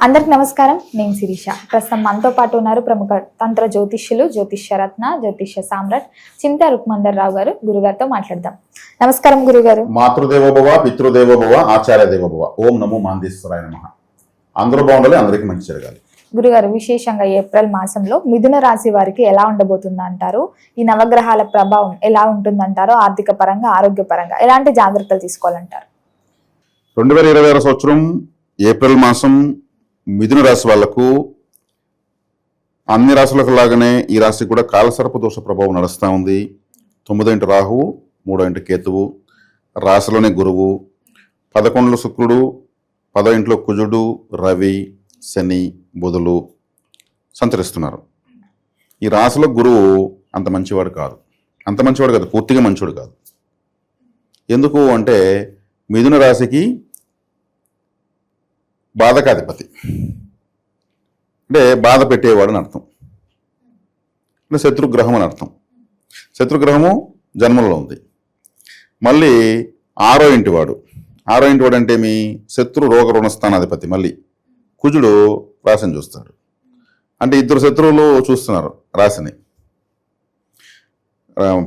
అందరికి నమస్కారం. నేను శిరీష. ప్రస్తుతం మనతో పాటు ఉన్నారు ప్రముఖ తంత్ర జ్యోతిష్యులు, జ్యోతిష్యరత్న, జ్యోతిష్య సామ్రాట్ చింతా రుక్మందర్ రావు గారు. గురుగారితో మాట్లాడదాం. నమస్కారం గురుగారు. మాతృదేవోభవ, పితృదేవోభవ, ఆచార్య దేవోభవ. ఓం నమో మాందేశ్వరాయ నమః. అందరూ బాగుండాలి, అందరికీ మంచి జరగాలి. గురుగారు, విశేషంగా ఏప్రిల్ మాసంలో మిథున రాశి వారికి ఎలా ఉండబోతుంది అంటారు? ఈ నవగ్రహాల ప్రభావం ఎలా ఉంటుందంటారు? ఆర్థిక పరంగా, ఆరోగ్య పరంగా ఎలాంటి జాగ్రత్తలు తీసుకోవాలంటారు? 2026 సంవత్సరం ఏప్రిల్ మాసం మిథున రాశి వాళ్లకు అన్ని రాశులకు లాగానే ఈ రాశి కూడా కాలసర్ప దోష ప్రభావం నడుస్తూ ఉంది. 9వ ఇంటి రాహువు, 3వ ఇంటి కేతువు, రాశిలోని గురువు, 11లో శుక్రుడు, 10వ ఇంట్లో కుజుడు, రవి, శని, బుధులు సంచరిస్తున్నారు. ఈ రాశిలో గురువు అంత మంచివాడు కాదు, పూర్తిగా మంచివాడు కాదు. ఎందుకు అంటే మిథున రాశికి బాధకాధిపతి, అంటే బాధ పెట్టేవాడు అని అర్థం, అంటే శత్రుగ్రహం అని అర్థం. శత్రుగ్రహము జన్మంలో ఉంది. మళ్ళీ 6వ ఇంటి వాడు అంటే మీ శత్రు రోగ రుణస్థానాధిపతి. మళ్ళీ కుజుడు రాశిని చూస్తాడు, అంటే ఇద్దరు శత్రువులు చూస్తున్నారు రాశిని.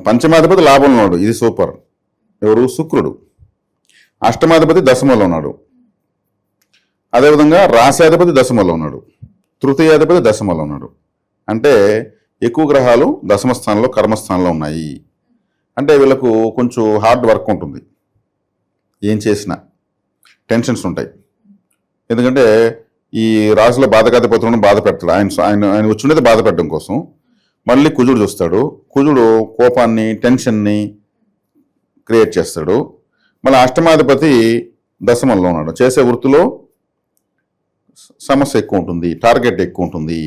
పంచమాధిపతి లాభంలో ఉన్నాడు, ఇది సూపర్. ఎవరు? శుక్రుడు. అష్టమాధిపతి దశమంలో ఉన్నాడు. అదేవిధంగా రాశ్యాధిపతి దశమంలో ఉన్నాడు, తృతీయాధిపతి దశమంలో ఉన్నాడు. అంటే ఎక్కువ గ్రహాలు దశమ స్థానంలో, కర్మస్థానంలో ఉన్నాయి. అంటే వీళ్ళకు కొంచెం హార్డ్ వర్క్ ఉంటుంది, ఏం చేసినా టెన్షన్స్ ఉంటాయి. ఎందుకంటే ఈ రాశిలో బాధకాధిపతులను బాధ పెడతాడు. ఆయన వచ్చిండేది బాధ పెట్టడం కోసం. మళ్ళీ కుజుడు చూస్తాడు. కుజుడు కోపాన్ని, టెన్షన్ని క్రియేట్ చేస్తాడు. మళ్ళీ అష్టమాధిపతి దశమంలో ఉన్నాడు. చేసే వృత్తిలో సమస్య ఎక్కువ ఉంటుంది, టార్గెట్ ఎక్కువ ఉంటుంది.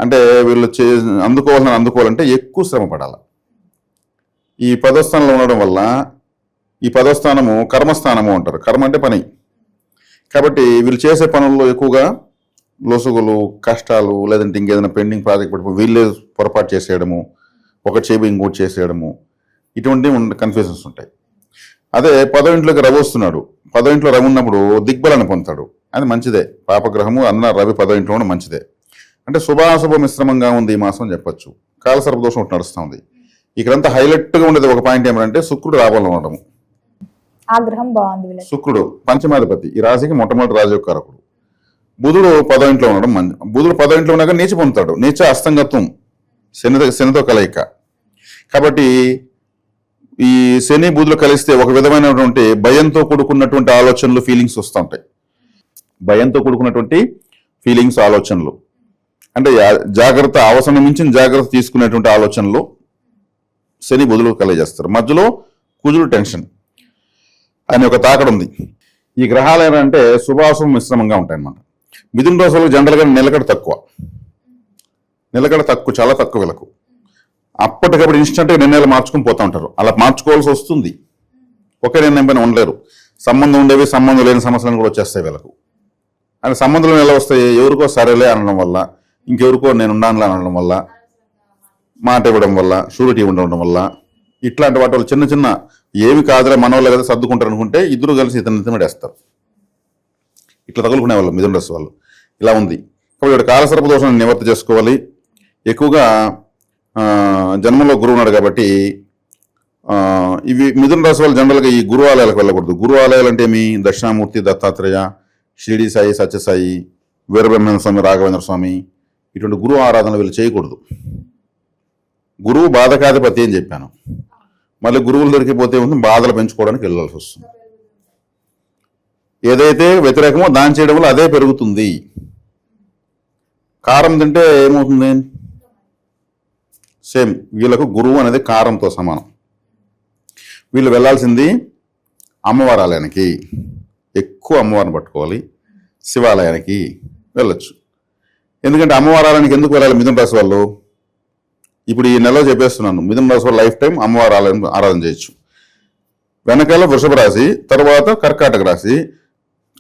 అంటే వీళ్ళు అందుకోవాలంటే ఎక్కువ శ్రమ పడాలి. ఈ 10వ స్థానంలో ఉండడం వల్ల, ఈ 10వ స్థానము కర్మస్థానము అంటారు. కర్మ అంటే పని. కాబట్టి వీళ్ళు చేసే పనుల్లో ఎక్కువగా లొసుగులు, కష్టాలు, లేదంటే ఇంకేదైనా పెండింగ్ ప్రాజెక్ట్ పెట్టుకో వీళ్ళే పొరపాటు చేసేయడము, ఒకటి చేయి ఇంకోటి చేసేయడము, ఇటువంటి కన్ఫ్యూజన్స్ ఉంటాయి. అదే 10వ ఇంట్లోకి రవి వస్తున్నాడు. 10వ ఇంట్లో రవి ఉన్నప్పుడు దిగ్బలాన్ని పొందుతాడు, అది మంచిదే. పాపగ్రహము అన్న రవి 10వ ఇంట్లో కూడా మంచిదే. అంటే శుభాశుభ మిశ్రమంగా ఉంది ఈ మాసం చెప్పచ్చు. కాలసర్పదోషం ఒకటి నడుస్తూ ఉంది. ఇక్కడంతా హైలైట్గా ఉండేది ఒక పాయింట్ ఏమంటే శుక్రుడు లాభంలో ఉండడము. ఆ గ్రహం బాగుంది. శుక్రుడు పంచమాధిపతి, ఈ రాశికి మొట్టమొదటి రాజయోగకారకుడు. బుధుడు 10వ ఇంట్లో ఉండడం మంచి. బుధుడు 10వ ఇంట్లో ఉన్నాక నీచ పొందుతాడు. నీచ అస్తంగత్వం, శనితో కలయిక. కాబట్టి ఈ శని బుధులు కలిస్తే ఒక విధమైనటువంటి భయంతో కూడుకున్నటువంటి ఆలోచనలు, ఫీలింగ్స్ వస్తూ ఉంటాయి. భయంతో కూడుకున్నటువంటి ఫీలింగ్స్, ఆలోచనలు, అంటే జాగ్రత్త, అవసరం మించిన జాగ్రత్త తీసుకునేటువంటి ఆలోచనలు శని బుధులు కలిగజేస్తారు. మధ్యలో కుజుడు టెన్షన్ అనే ఒక తాకడు ఉంది. ఈ గ్రహాలు ఏంటంటే శుభాశుభ మిశ్రమంగా ఉంటాయి అన్నమాట. మిథున రాశులకు జనరల్గా నిలకడ తక్కువ, చాలా తక్కువ వీళ్ళకు. అప్పటికప్పుడు ఇన్స్టెంట్గా నిర్ణయాలు మార్చుకుని పోతూ ఉంటారు. అలా మార్చుకోవాల్సి వస్తుంది. ఒకే నిర్ణయం పైన ఉండలేరు. సంబంధం ఉండేవి, సంబంధం లేని సమస్యలను కూడా వచ్చేస్తాయి వీళ్ళకు. అంటే సంబంధాలు ఎలా వస్తాయి? ఎవరికో సరేలే అనడం వల్ల, ఇంకెవరికో నేను ఉన్నానులే అనడం వల్ల, మాట ఇవ్వడం వల్ల, షూరిటీ ఉండడం వల్ల, ఇట్లాంటి వాటి వల్ల చిన్న చిన్న ఏమి కాదులే మనవాళ్ళు కదా సర్దుకుంటారు అనుకుంటే ఇద్దరు కలిసి ఇతను వేస్తారు. ఇట్లా తగులుకునే వాళ్ళు మిథున రాశి వాళ్ళు. ఇలా ఉంది. కాబట్టి కాలసర్ప దోషాన్ని నివర్తి చేసుకోవాలి. ఎక్కువగా జన్మలో గురువు ఉన్నాడు కాబట్టి ఇవి మిథున రాశి వాళ్ళు జనరల్గా ఈ గురు ఆలయాలకు వెళ్ళకూడదు. గురు ఆలయాలు అంటే ఏమి? దక్షిణామూర్తి, దత్తాత్రేయ, షిరిడి సాయి, సత్యసాయి, వీరబ్రహ్మేంద్ర స్వామి, రాఘవేంద్ర స్వామి, ఇటువంటి గురువు ఆరాధనలు వీళ్ళు చేయకూడదు. గురువు బాధకాధిపతి అని చెప్పాను. మళ్ళీ గురువులు దొరికిపోతే ఉంది బాధలు పెంచుకోవడానికి వెళ్ళాల్సి వస్తుంది. ఏదైతే వ్యతిరేకమో దాని చేయడం వల్ల అదే పెరుగుతుంది. కారం తింటే ఏమవుతుంది? సేమ్. వీళ్ళకు గురువు అనేది కారంతో సమానం. వీళ్ళు వెళ్ళాల్సింది అమ్మవారి ఆలయానికి, ఎక్కువ అమ్మవారిని పట్టుకోవాలి. శివాలయానికి వెళ్ళొచ్చు. ఎందుకంటే అమ్మవారి ఆలయానికి ఎందుకు వెళ్ళాలి మిథున రాశి వాళ్ళు? ఇప్పుడు ఈ నెలలో చెప్పేస్తున్నాను. మిథున రాశి వాళ్ళు లైఫ్ టైం అమ్మవారి ఆలయం ఆరాధన చేయొచ్చు. వెనకాల వృషభ రాశి, తర్వాత కర్కాటక రాశి.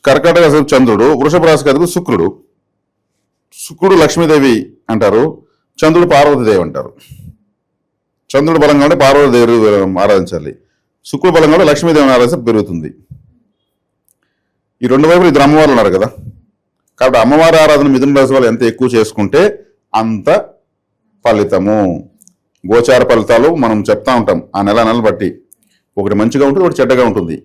కర్కాటక రాశి చంద్రుడు, వృషభ రాశికి అది శుక్రుడు. శుక్రుడు లక్ష్మీదేవి అంటారు, చంద్రుడు పార్వతీదేవి అంటారు. చంద్రుడు బలంగా ఉంటే పార్వతీదేవి ఆరాధించాలి, శుక్రుడు బలంగా ఉంటే లక్ష్మీదేవిని ఆరాధిస్తే పెరుగుతుంది. ఈ రెండు వైపులు ఇద్దరు అమ్మవారు ఉన్నారు కదా. కాబట్టి అమ్మవారి ఆరాధన మిథున రాశి వాళ్ళు ఎంత ఎక్కువ చేసుకుంటే అంత ఫలితము. గోచార ఫలితాలు మనం చెప్తా ఉంటాం ఆ నెల బట్టి. ఒకటి మంచిగా ఉంటుంది, ఒకటి చెడ్డగా ఉంటుంది.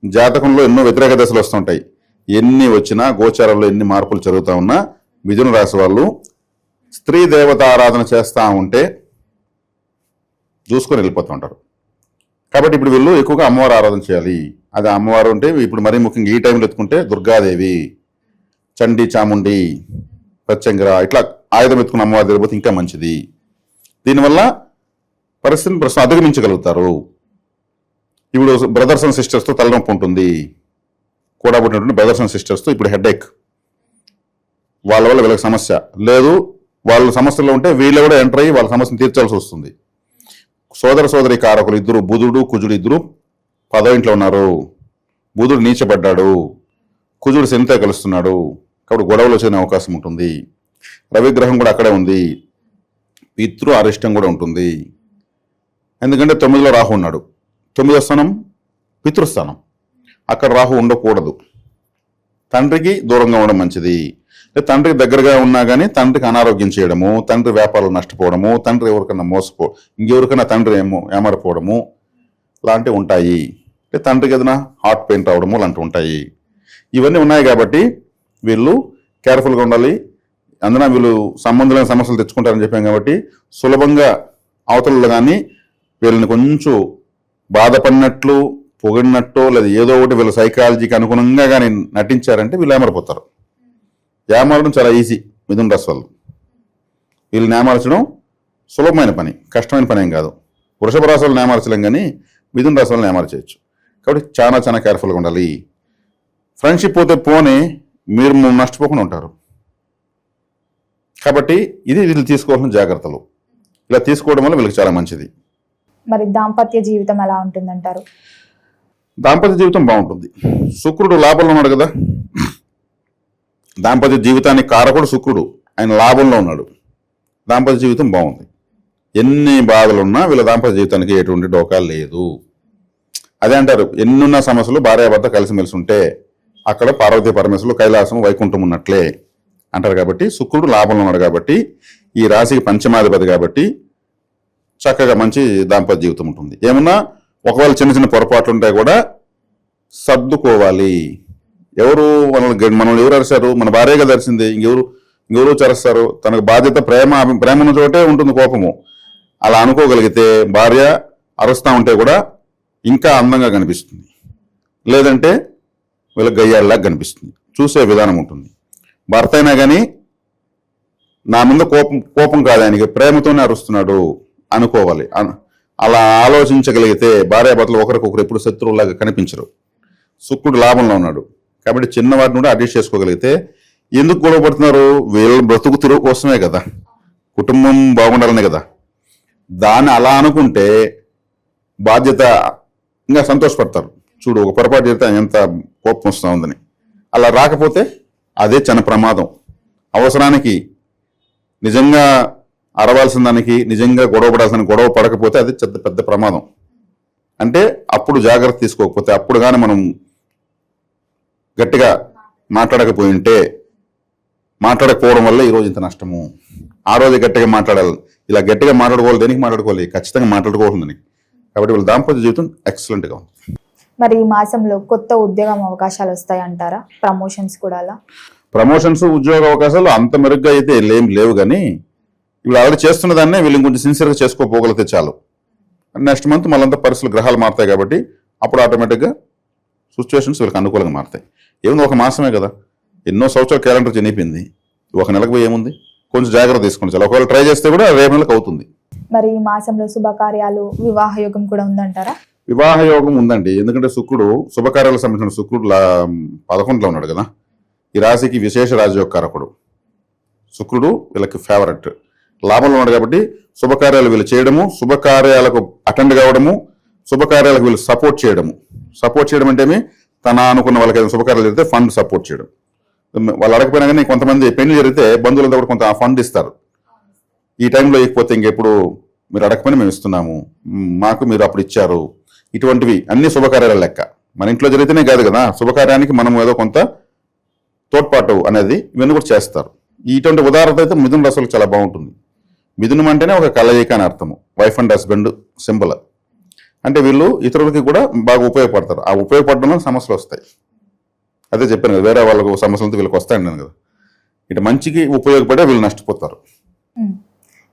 జాతకంలో ఎన్నో వ్యతిరేక దశలు వస్తుంటాయి. ఎన్ని వచ్చినా గోచారంలో ఎన్ని మార్పులు జరుగుతూ ఉన్నా మిథున రాశి వాళ్ళు స్త్రీ దేవత ఆరాధన చేస్తూ ఉంటే చూసుకొని వెళ్ళిపోతూ ఉంటారు. కాబట్టి ఇప్పుడు వీళ్ళు ఎక్కువగా అమ్మవారు ఆరాధన చేయాలి. అది అమ్మవారు అంటే ఇప్పుడు మరీ ముఖ్యంగా ఈ టైంలో ఎత్తుకుంటే దుర్గాదేవి, చండి, చాముండి, ప్రత్యంగర ఇట్లా ఆయుధం ఎత్తుకున్న అమ్మవారి దగ్గర పోతే ఇంకా మంచిది. దీనివల్ల పరిస్థితిని ప్రస్తుతం అధిగమించగలుగుతారు. ఇప్పుడు బ్రదర్స్ అండ్ సిస్టర్స్తో తలనొప్పి ఉంటుంది, కూడా పుట్టినటువంటి బ్రదర్స్ అండ్ సిస్టర్స్తో ఇప్పుడు హెడేక్, వాళ్ళ వల్ల వీళ్ళకి సమస్య లేదు. వాళ్ళ సమస్యలో ఉంటే వీళ్ళు కూడా ఎంటర్ అయ్యి వాళ్ళ సమస్యను తీర్చాల్సి వస్తుంది. సోదరి కారకులు ఇద్దరు, బుధుడు కుజుడు ఇద్దరు 10వ ఇంట్లో ఉన్నారు. బుధుడు నీచబడ్డాడు, కుజుడు శనితో కలుస్తున్నాడు. కాబట్టి గొడవలు వచ్చే అవకాశం ఉంటుంది. రవిగ్రహం కూడా అక్కడే ఉంది. పితృ అరిష్టం కూడా ఉంటుంది. ఎందుకంటే 9లో రాహు ఉన్నాడు. 9వ స్థానం పితృస్థానం, అక్కడ రాహు ఉండకూడదు. తండ్రికి దూరంగా ఉండడం మంచిది. తండ్రికి దగ్గరగా ఉన్నా కానీ తండ్రికి అనారోగ్యం చేయడము, తండ్రి వ్యాపారాలు నష్టపోవడము, తండ్రి ఎవరికైనా ఇంకెవరికైనా తండ్రి ఏమరిపోవడము లాంటివి ఉంటాయి. తండ్రికి ఏదైనా హార్ట్ పెయిన్ రావడము లాంటివి ఉంటాయి. ఇవన్నీ ఉన్నాయి కాబట్టి వీళ్ళు కేర్ఫుల్గా ఉండాలి. అందున వీళ్ళు సంబంధమైన సమస్యలు తెచ్చుకుంటారని చెప్పాం కాబట్టి సులభంగా అవతలలో కానీ వీళ్ళని కొంచెం బాధపడినట్లు, పొగిడినట్టు లేదా ఏదో ఒకటి వీళ్ళ సైకాలజీకి అనుగుణంగా కానీ నటించారంటే వీళ్ళు ఏమరిపోతారు. ఏమారడం చాలా ఈజీ మిథున రాశి వాళ్ళు. వీళ్ళని ఏమార్చడం సులభమైన పని, కష్టమైన పని ఏం కాదు. వృషభ రాశి వాళ్ళని ఏమార్చలేం కానీ మిథున రాశి వాళ్ళని ఏమార్చేయచ్చు. కాబట్టి చాలా కేర్ఫుల్గా ఉండాలి. ఫ్రెండ్షిప్ పోతే పోనీ మీరు నష్టపోకుండా ఉంటారు. కాబట్టి ఇది వీళ్ళు తీసుకోవాల్సిన జాగ్రత్తలు. ఇలా తీసుకోవడం వల్ల వీళ్ళకి చాలా మంచిది. మరి దాంపత్య జీవితం ఎలా ఉంటుందంటారు? దాంపత్య జీవితం బాగుంటుంది. శుక్రుడు లాభంలో ఉన్నాడు కదా, దాంపత్య జీవితానికి కారకుడు శుక్రుడు, ఆయన లాభంలో ఉన్నాడు. దాంపత్య జీవితం బాగుంది. ఎన్ని బాధలు ఉన్నా వీళ్ళ దాంపత్య జీవితానికి ఎటువంటి డోకా లేదు. అదే అంటారు, ఎన్నున్న సమస్యలు భార్యాభర్త కలిసిమెలిసి ఉంటే అక్కడ పార్వతీ పరమేశ్వరులు కైలాసం వైకుంఠం ఉన్నట్లే అంటారు. కాబట్టి శుక్రుడు లాభంలో ఉన్నాడు కాబట్టి ఈ రాశికి పంచమాధిపతి కాబట్టి చక్కగా మంచి దాంపత్య జీవితం ఉంటుంది. ఏమన్నా ఒకవేళ చిన్న పొరపాట్లు ఉంటాయి కూడా సర్దుకోవాలి. మనల్ని ఎవరు అరిశారు? మన భార్య కదా అరిసింది, ఇంకెవరు చరుస్తారు? తనకు బాధ్యత ప్రేమ ఉన్న చోటే ఉంటుంది కోపము. అలా అనుకోగలిగితే భార్య అరుస్తూ ఉంటే కూడా ఇంకా అందంగా కనిపిస్తుంది, లేదంటే వీళ్ళకి గయ్యాళ్ళలాగా కనిపిస్తుంది. చూసే విధానం ఉంటుంది. భర్త అయినా కానీ నా మీద కోపం కాదు, ఆయనకి ప్రేమతోనే అరుస్తున్నాడు అనుకోవాలి. అలా ఆలోచించగలిగితే భార్యాభర్తలు ఒకరికొకరు ఎప్పుడు శత్రువులాగా కనిపించరు. శుక్రుడు లాభంలో ఉన్నాడు కాబట్టి చిన్నవాటిని కూడా అడ్జస్ట్ చేసుకోగలిగితే, ఎందుకు గొడవ పడుతున్నారు? వీళ్ళ బ్రతుకు తిరుగు కోసమే కదా, కుటుంబం బాగుండాలనే కదా. దాన్ని అలా అనుకుంటే బాధ్యత ఇంకా సంతోషపడతారు. చూడు, ఒక పొరపాటు చేస్తే ఎంత కోపం వస్తూ ఉందని. అలా రాకపోతే అదే చిన్న ప్రమాదం. అవసరానికి నిజంగా అరవాల్సిన దానికి నిజంగా గొడవ పడకపోతే అది పెద్ద ప్రమాదం. అంటే అప్పుడు జాగ్రత్త తీసుకోకపోతే, అప్పుడు కానీ మనం గట్టిగా మాట్లాడకపోవడం వల్ల ఈరోజు ఇంత నష్టము. ఆ రోజు గట్టిగా మాట్లాడాలి. ఇలా గట్టిగా మాట్లాడుకోవాలి. దేనికి మాట్లాడుకోవాలి? ఖచ్చితంగా మాట్లాడుకోవాలి దానికి. కాబట్టి వీళ్ళ దాంపత్య జీవితం ఎక్సలెంట్గా ఉంది. మరి ఈ మాసంలో కొత్త ఉద్యోగం అవకాశాలు వస్తాయి అంటారా? ప్రమోషన్స్ కూడా అలా? ప్రమోషన్స్, ఉద్యోగ అవకాశాలు అంత మెరుగ్గా అయితే లేవు కానీ వీళ్ళు ఆల్రెడీ చేస్తున్న దాన్నే వీళ్ళు కొంచెం సిన్సియర్గా చేసుకోపోగలిగితే చాలు. నెక్స్ట్ మంత్ మళ్ళంతా పరిస్థితులు గ్రహాలు మారుతాయి కాబట్టి అప్పుడు ఆటోమేటిక్గా సిచ్యువేషన్స్ వీళ్ళకి అనుకూలంగా మారుతాయి. ఏముంది, ఒక మాసమే కదా, ఎన్నో సంవత్సరాల క్యాలెండర్ చెనిపోయింది. ఒక నెలకు పోయి ఏముంది, కొంచెం జాగ్రత్త తీసుకోండి చాలు. ఒకవేళ ట్రై చేస్తే కూడా రేపు నెలకు అవుతుంది. మరి ఈ మాసంలో శుభకార్యాలు, వివాహ యోగం కూడా ఉందంటారా? వివాహ యోగం ఉందండి. ఎందుకంటే శుక్రుడు శుభకార్యాలకు సంబంధించిన శుక్రుడు 11లో ఉన్నాడు కదా. ఈ రాశికి విశేష రాజయోగ కారకుడు శుక్రుడు. వీళ్ళకి ఫేవరెట్ లాభంలో ఉన్నాడు కాబట్టి శుభకార్యాలు వీళ్ళు చేయడము, శుభకార్యాలకు అటెండ్ కావడము, శుభకార్యాలకు వీళ్ళు సపోర్ట్ చేయడం అంటే తన అనుకున్న వాళ్ళకి ఏదైనా శుభకార్యాలు జరిగితే ఫండ్ సపోర్ట్ చేయడం. వాళ్ళు అడగపోయినా కానీ కొంతమంది పెళ్లి జరిగితే బంధువులతో కూడా కొంత ఫండ్ ఇస్తారు. ఈ టైంలో ఇకపోతే ఇంకెప్పుడు మీరు అడగకపోయినా మేము ఇస్తున్నాము, మాకు మీరు అప్పుడు ఇచ్చారు. ఇటువంటివి అన్ని శుభకార్యాల లెక్క. మన ఇంట్లో జరిగితేనే కాదు కదా, శుభకార్యానికి మనం ఏదో కొంత తోడ్పాటు అనేది ఇవన్నీ కూడా చేస్తారు. ఇటువంటి ఉదాహరణ అయితే మిథున రాశులకు చాలా బాగుంటుంది. మిథునం అంటేనే ఒక కలయిక అని అర్థము. Wife and husband symbol. అంటే వీళ్ళు ఇతరులకి కూడా బాగా ఉపయోగపడతారు. ఆ ఉపయోగపడడంలో సమస్యలు వస్తాయి. అదే చెప్పాను కదా, వేరే వాళ్ళకు సమస్యలతో వీళ్ళకి వస్తాయండి కదా. ఇటు మంచికి ఉపయోగపడే వీళ్ళు నష్టపోతారు.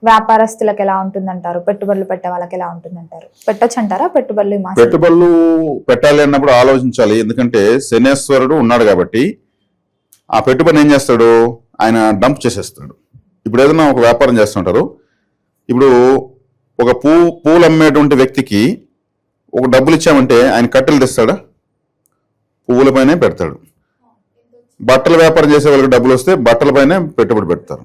వ్యాపారస్తులకు ఎలా ఉంటుందంటారు? పెట్టుబడులు పెట్టే వాళ్ళకి ఎలా ఉంటుందంటారు? పెట్టొచ్చు అంటారా పెట్టుబడులు ఈ మాసం? పెట్టుబడులు పెట్టాలి అన్నప్పుడు ఆలోచించాలి. ఎందుకంటే శనేశ్వరుడు ఉన్నాడు కాబట్టి ఆ పెట్టుబడిని ఏం చేస్తాడు, ఆయన డంప్ చేసేస్తాడు. ఇప్పుడు ఏదైనా ఒక వ్యాపారం చేస్తుంటారు. ఇప్పుడు ఒక పూలు అమ్మేటువంటి వ్యక్తికి ఒక డబ్బులు ఇచ్చామంటే ఆయన కట్టెలు తెస్తాడా? పువ్వులపైనే పెడతాడు. బట్టల వ్యాపారం చేసే వాళ్ళకి డబ్బులు వస్తే బట్టలపైనే పెట్టుబడి పెడతారు.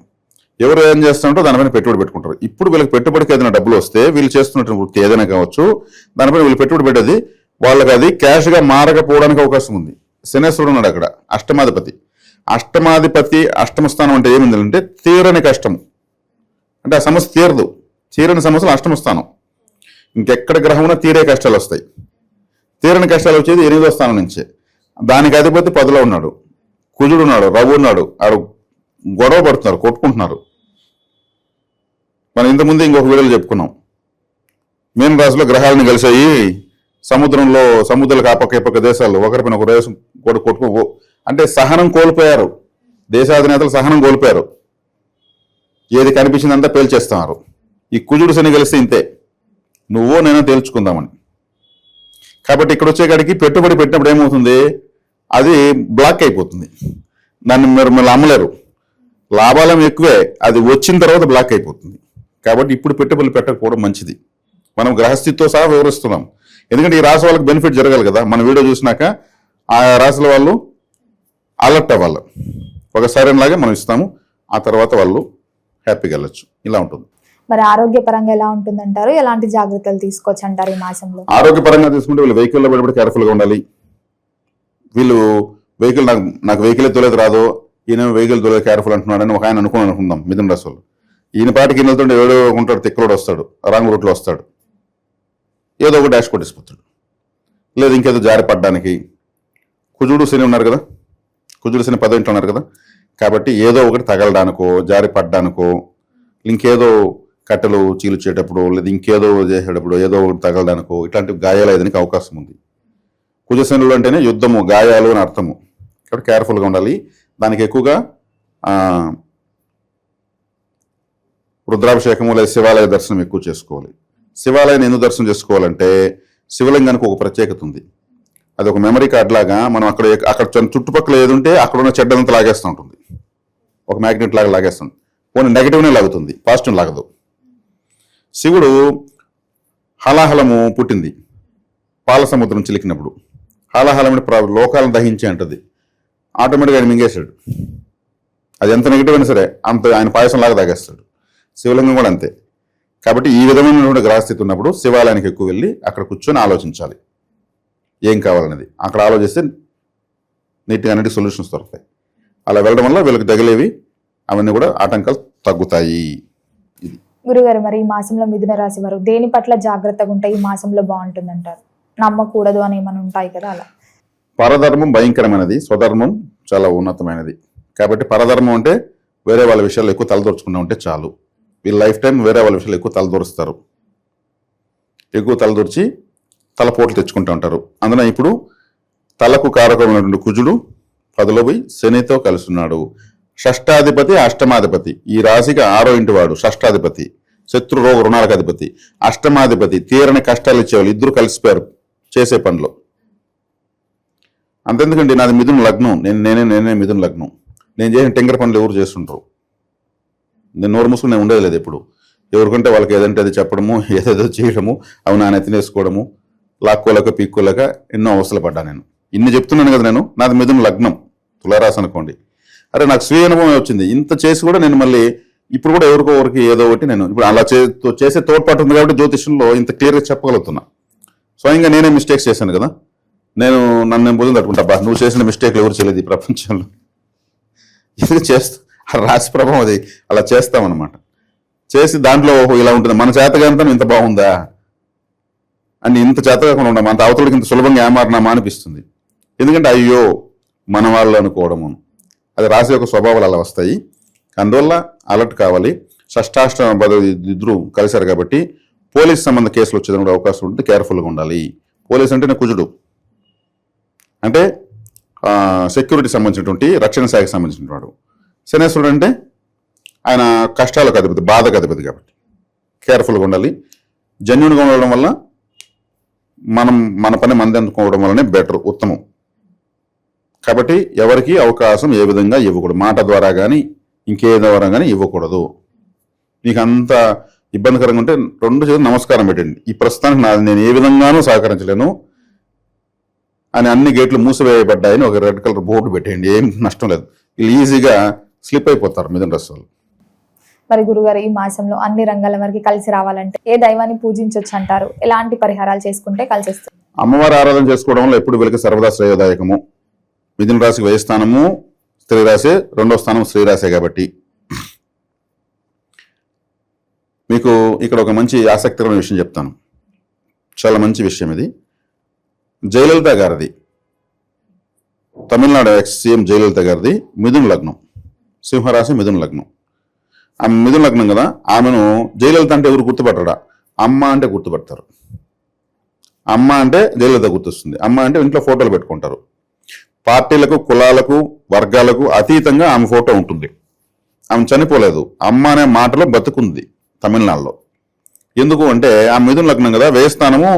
ఎవరు ఏం చేస్తారంటో దానిపైన పెట్టుబడి పెట్టుకుంటారు. ఇప్పుడు వీళ్ళకి పెట్టుబడికి ఏదైనా డబ్బులు వస్తే వీళ్ళు చేస్తున్నటువంటి వృత్తి ఏదైనా కావచ్చు, దానిపైన వీళ్ళు పెట్టుబడి పెట్టేది వాళ్ళకి అది క్యాష్గా మారకపోవడానికి అవకాశం ఉంది. శనేశ్వరుడు ఉన్నాడు అక్కడ, అష్టమాధిపతి. అష్టమ స్థానం అంటే ఏమిందంటే తీరని కష్టము. అంటే ఆ సమస్య తీరదు. తీరని సమస్యలు అష్టమ స్థానం. ఇంకెక్కడ గ్రహమున తీరే కష్టాలు వస్తాయి. తీరని కష్టాలు వచ్చేది 8వ స్థానం నుంచే. దానికి అధిపతి 10లో ఉన్నాడు. కుజుడు ఉన్నాడు, రఘు ఉన్నాడు. ఆడు గొడవ పడుతున్నారు, కొట్టుకుంటున్నారు. మనం ఇంతకుముందు ఇంకొక వీడియోలో చెప్పుకున్నాం. మీన రాశిలో గ్రహాలను కలిసాయి. సముద్రాలకు ఆ పక్క దేశాలు ఒకరిపైన ఒక దేశం కొట్టుకో అంటే సహనం కోల్పోయారు. దేశాధినేతలు సహనం కోల్పోయారు. ఏది కనిపించిందంతా పేల్చేస్తున్నారు. ఈ కుజుడు శని కలిస్తే ఇంతే, నువ్వో నేనో తేల్చుకుందామని. కాబట్టి ఇక్కడ వచ్చేకాడికి పెట్టుబడి పెట్టినప్పుడు ఏమవుతుంది, అది బ్లాక్ అయిపోతుంది. దాన్ని మీరు అమ్మలేరు. లాభాలం ఎక్కువే, అది వచ్చిన తర్వాత బ్లాక్ అయిపోతుంది. కాబట్టి ఇప్పుడు పెట్టుబడులు పెట్టకపోవడం మంచిది. మనం గ్రహస్థితితో సహా వివరిస్తున్నాం. ఎందుకంటే ఈ రాశి వాళ్ళకి బెనిఫిట్ జరగాలి కదా. మన వీడియో చూసినాక ఆ రాశుల వాళ్ళు అలర్ట్ అవ్వాలి. ఒక సరైనలాగే మనం ఇస్తాము. ఆ తర్వాత వాళ్ళు హ్యాపీగా వెళ్ళొచ్చు. ఇలా ఉంటుంది. మరి ఆరోగ్యపరంగా ఎలా ఉంటుందంటారు? ఎలాంటి జాగ్రత్తలు తీసుకోవచ్చు అంటారు ఈ మాసంలో? ఆరోగ్యపరంగా తీసుకుంటే వీళ్ళు వెహికల్లో పెట్టుబడి కేర్ఫుల్గా ఉండాలి. వీళ్ళు వెహికల్ నాకు వెహికల్ తోలేదు రాదు, ఈయన వెహికల్ తోలేదు కేర్ఫుల్ అంటున్నాడని ఒక ఆయన అనుకుందాం. మిథున రాశి వాళ్ళు ఈయన పాటికి వెళ్తుంటే ఏడో ఉంటాడు, తిక్కలోడు వస్తాడు, రాంగ్ రూట్లో వస్తాడు, ఏదో ఒక డాష్ కొట్టేసిపోతాడు. లేదు ఇంకేదో జారి పడ్డానికి. కుజుడు శని ఉన్నారు కదా, కుజుడు శని 10వ ఇంట్లో ఉన్నారు కదా. కాబట్టి ఏదో ఒకటి తగలడానికో, జారి పడ్డానికో, ఇంకేదో కట్టెలు చీల్చేటప్పుడు, లేదా ఇంకేదో చేసేటప్పుడు ఏదో ఒకటి తగలడానికో, ఇట్లాంటి గాయాలు అయ్యేదానికి అవకాశం ఉంది. కుజశనులు అంటేనే యుద్ధము, గాయాలు అని అర్థము. కాబట్టి కేర్ఫుల్గా ఉండాలి. దానికి ఎక్కువగా రుద్రాభిషేకము లేదా శివాలయ దర్శనం ఎక్కువ చేసుకోవాలి. శివాలయాన్ని ఎందుకు దర్శనం చేసుకోవాలంటే శివలింగానికి ఒక ప్రత్యేకత ఉంది. అది ఒక మెమరీ కార్డ్ లాగా. మనం అక్కడ చుట్టుపక్కల ఏది ఉంటే అక్కడ ఉన్న చెడ్డలంతా లాగేస్తూ ఉంటుంది. ఒక మ్యాగ్నెట్ లాగా లాగేస్తుంది. పోనీ నెగిటివ్నే లాగుతుంది, పాజిటివ్ లాగదు. శివుడు హలాహలము పుట్టింది పాల సముద్రం చిలికినప్పుడు. హలాహలం లోకాలను దహించి అంటది. ఆటోమేటిక్గా ఆయన మింగేశాడు. అది ఎంత నెగిటివ్ అయినా సరే అంత ఆయన పాయసం లాగా తాగేస్తాడు. శివలింగం కూడా అంతే. కాబట్టి ఈ విధమైనటువంటి గ్రహస్థితి ఉన్నప్పుడు శివాలయానికి ఎక్కువ వెళ్ళి అక్కడ కూర్చొని ఆలోచించాలి ఏం కావాలనేది. అక్కడ ఆలోచిస్తే నీట్గా అన్నిటి సొల్యూషన్స్ దొరుకుతాయి. అలా వెళ్ళడం వల్ల వీళ్ళకి తగిలేవి అవన్నీ కూడా ఆటంకాలు తగ్గుతాయి. ఇది గురుగారు, మరి ఈ మాసంలో మిథున రాశి వారు దేని పట్ల జాగ్రత్తగా ఉంటే ఈ మాసంలో బాగుంటుందంటారు? నమ్మకూడదు అని ఏమైనా ఉంటాయి కదా అలా? పరధర్మం భయంకరమైనది, స్వధర్మం చాలా ఉన్నతమైనది. కాబట్టి పరధర్మం అంటే వేరే వాళ్ళ విషయాలు ఎక్కువ తలదూర్చుకున్నా ఉంటే చాలు. వీళ్ళ లైఫ్ టైం వేరే వాళ్ళ విషయాలు ఎక్కువ తలదూరుస్తారు. ఎక్కువ తలదూర్చి తలపోట్లు తెచ్చుకుంటూ ఉంటారు. అందులో ఇప్పుడు తలకు కారకమైనటువంటి కుజుడు 10లో పోయి శనితో కలుస్తున్నాడు. షష్టాధిపతి అష్టమాధిపతి. ఈ రాశికి 6వ ఇంటి వాడు షష్టాధిపతి, శత్రు రోగ రుణాలకు అధిపతి. అష్టమాధిపతి తీరని కష్టాలు ఇచ్చేవాళ్ళు. ఇద్దరు కలిసిపోయారు చేసే పనిలో. అంతెందుకండి, నాది మిథున లగ్నం. నేనే మిథున లగ్నం. నేను చేసిన టెంకర పనులు ఎవరు చేస్తుంటారు? నేను నోరు మూసుకుని నేను ఉండేది లేదు ఎప్పుడు. ఎవరికంటే వాళ్ళకి ఏదంటే అది చెప్పడము, ఏదేదో చేయడము, అవి నా నెత్తినేసుకోవడము, లాక్కోలేక పీక్కోలేక ఎన్నో అవస్థలు పడ్డా నేను. ఇన్ని చెప్తున్నాను కదా నేను. నాది మిథున లగ్నం, తులారాశి అనుకోండి. అరే నాకు స్వీయ అనుభవం వచ్చింది. ఇంత చేసి కూడా నేను మళ్ళీ ఇప్పుడు కూడా ఎవరికి ఏదో ఒకటి నేను ఇప్పుడు అలా చేసే తోడ్పాటు ఉంది కాబట్టి జ్యోతిష్యంలో ఇంత క్లియర్గా చెప్పగలుగుతున్నా. స్వయంగా నేనే మిస్టేక్స్ చేశాను కదా. నన్ను బుద్ధం తట్టుకుంటా. నువ్వు చేసిన మిస్టేక్లు ఎవరు చేయలేదు ఈ ప్రపంచంలో. ఇది రాశి ప్రభావం అది అలా చేస్తామన్నమాట. చేసి దాంట్లో ఇలా ఉంటుంది, మన చేతగాంతం ఇంత బాగుందా అని, ఇంత చేతగా ఉంటాం, అంత అవతలకి ఇంత సులభంగా ఏమారినామా అనిపిస్తుంది. ఎందుకంటే అయ్యో మన వాళ్ళు అనుకోవడము, అది రాశి యొక్క స్వభావాలు అలా వస్తాయి. అందువల్ల అలర్ట్ కావాలి. షష్టాష్టమ ఇద్దరు కలిశారు కాబట్టి పోలీస్ సంబంధ కేసులు వచ్చేదానికి కూడా అవకాశం ఉంటుంది. కేర్ఫుల్గా ఉండాలి. పోలీస్ అంటేనే కుజుడు, అంటే సెక్యూరిటీ సంబంధించినటువంటి రక్షణ శాఖకు సంబంధించిన వాడు. శనేశ్వరుడు అంటే ఆయన కష్టాలకు అధిపతి, బాధకు అధిపతి కాబట్టి కేర్ఫుల్గా ఉండాలి. జెన్యున్గా ఉండడం వల్ల మన పని మంది అందుకోవడం వల్లనే బెటర్, ఉత్తమం. కాబట్టి ఎవరికి అవకాశం ఏ విధంగా ఇవ్వకూడదు, మాట ద్వారా కానీ ఇంకే ద్వారా కానీ ఇవ్వకూడదు. మీకు అంత ఇబ్బందికరంగా ఉంటే 2 చేతులు నమస్కారం పెట్టండి. ఈ ప్రస్తుతానికి నేను ఏ విధంగానూ సహకరించలేను అని అన్ని గేట్లు మూసివేయబడ్డాయని ఒక రెడ్ కలర్ బోర్డు పెట్టేయండి. ఏం నష్టం లేదు. వీళ్ళు ఈజీగా స్లిప్ అయిపోతారు మిథున రాశి వాళ్ళు. మరి గురుగారు, ఈ మాసంలో అన్ని రంగాల వరకు కలిసి రావాలంటే ఏ దైవాన్ని పూజించవచ్చు అంటారు? ఎలాంటి పరిహారాలు చేసుకుంటే కలిసి వస్తుంది? అమ్మవారి ఆరాధన చేసుకోవడం వల్ల ఎప్పుడు వెలికి సర్వదా శ్రేయోదాయకము. మిథున రాశికి 10వ స్థానము స్త్రీ రాశి, 2వ స్థానం స్త్రీ రాశి కాబట్టి మీకు ఇక్కడ ఒక మంచి ఆసక్తికరమైన విషయం చెప్తాను. చాలా మంచి విషయం ఇది. జయలలిత గారిది, తమిళనాడు ఎక్స్ సీఎం జయలలిత గారిది మిథున లగ్నం, సింహరాశి మిథున లగ్నం. ఆమె మిథున లగ్నం కదా, ఆమెను జయలలిత అంటే ఎవరు గుర్తుపట్టడా? అమ్మ అంటే గుర్తుపడతారు. అమ్మ అంటే జయలలిత గుర్తొస్తుంది. అమ్మ అంటే ఇంట్లో ఫోటోలు పెట్టుకుంటారు. పార్టీలకు, కులాలకు, వర్గాలకు అతీతంగా ఆమె ఫోటో ఉంటుంది. ఆమె చనిపోలేదు, అమ్మ అనే మాటలో బతుకుంది తమిళనాడులో. ఎందుకు అంటే ఆ మిథున లగ్నం కదా, 10వ స్థానము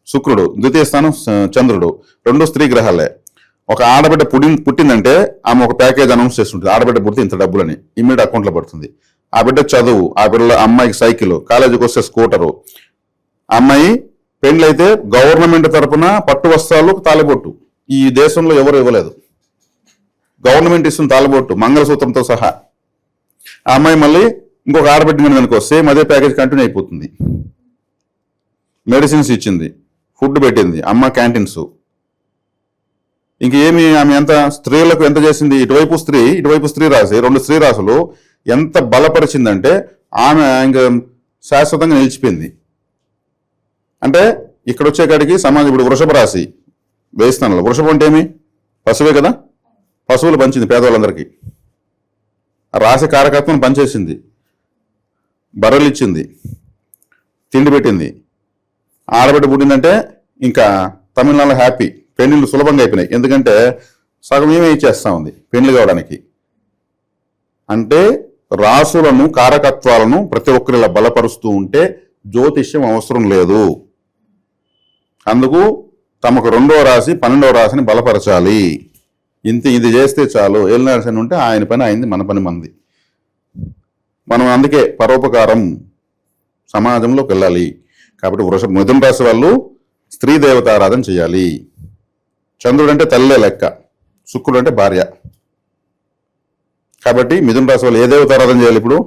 శుక్రుడు, 2వ స్థానం చంద్రుడు, 2 స్త్రీ గ్రహాలే. ఒక ఆడబిడ్డ పుట్టిందంటే ఆమె ఒక ప్యాకేజ్ అనౌన్స్ చేస్తుంటుంది. ఆడబిడ్డ పుడితే ఇంత డబ్బులని ఇమ్మీడియట్ అకౌంట్లో పడుతుంది. ఆ బిడ్డ చదువు, ఆ బిడ్డ అమ్మాయికి సైకిల్, కాలేజీకి వస్తే స్కూటరు, అమ్మాయి పెండ్లైతే గవర్నమెంట్ తరఫున పట్టు వస్త్రాలు, తాలిబొట్టు. ఈ దేశంలో ఎవరు ఇవ్వలేదు. గవర్నమెంట్ ఇస్తున్న తాలిబొట్టు మంగళసూత్రంతో సహా. ఆ అమ్మాయి మళ్ళీ ఇంకొక ఆడబిడ్డ మీద అనుకో, సేమ్ అదే ప్యాకేజ్ కంటిన్యూ అయిపోతుంది. మెడిసిన్స్ ఇచ్చింది, ఫుడ్ పెట్టింది, అమ్మ క్యాంటీన్స్. ఇంకేమి ఆమె ఎంత స్త్రీలకు ఎంత చేసింది? ఇటువైపు స్త్రీ రాశి, 2 స్త్రీ రాశులు ఎంత బలపరిచిందంటే ఆమె ఇంకా శాశ్వతంగా నిలిచిపోయింది. అంటే ఇక్కడ వచ్చేకాడికి సమాజం ఇప్పుడు వృషభ రాశి 10వ స్థానంలో. వృషభం అంటే ఏమి? పశువే కదా. పశువులు పంచింది పేదవాళ్ళందరికీ. ఆ రాశి కారకత్వం పనిచేసింది, బర్రెలు ఇచ్చింది, తిండి పెట్టింది. ఆడబిడ్డ పుట్టిందంటే ఇంకా తమిళనాడులో హ్యాపీ. పెళ్లిళ్ళు సులభంగా అయిపోయినాయి. ఎందుకంటే సగం ఏమే ఇచ్చేస్తా ఉంది పెళ్లి కావడానికి. అంటే రాసులను, కారకత్వాలను ప్రతి ఒక్కరిలా బలపరుస్తూ ఉంటే జ్యోతిష్యం అవసరం లేదు. అందుకు తమకు 2వ రాశి, 12వ రాశిని బలపరచాలి. ఇది చేస్తే చాలు. ఏలినాడు ఉంటే ఆయన పని అయింది, మన పని మంది. మనం అందుకే పరోపకారం సమాజంలోకి వెళ్ళాలి. కాబట్టి మిథున రాశి వాళ్ళు స్త్రీ దేవత ఆరాధన చేయాలి. చంద్రుడు అంటే తల్లే లెక్క, శుక్రుడు అంటే భార్య. కాబట్టి మిథున రాశి వాళ్ళు ఏ దేవత ఆరాధన చేయాలి? ఇప్పుడు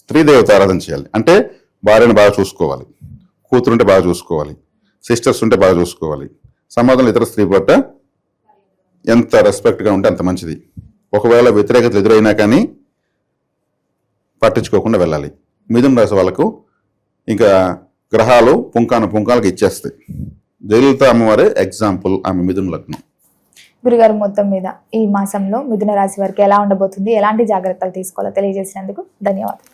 స్త్రీ దేవత ఆరాధన చేయాలి. అంటే భార్యను బాగా చూసుకోవాలి, కూతురుంటే బాగా చూసుకోవాలి, సిస్టర్స్ ఉంటే బాగా చూసుకోవాలి. సమాజంలో ఇతర స్త్రీ పట్ల ఎంత రెస్పెక్ట్గా ఉంటే అంత మంచిది. ఒకవేళ వ్యతిరేకతలు ఎదురైనా కానీ పట్టించుకోకుండా వెళ్ళాలి. మిథున రాశి వాళ్ళకు ఇంకా గ్రహాలు పుంకాలకు ఇచ్చేస్తాయి. జయలలిత అమ్మవారే ఎగ్జాంపుల్. ఆమె మిథున లగ్నం. గురుగారు, మొత్తం మీద ఈ మాసంలో మిథున రాశి వారికి ఎలా ఉండబోతుంది, ఎలాంటి జాగ్రత్తలు తీసుకోవాలో తెలియజేసినందుకు ధన్యవాదాలు.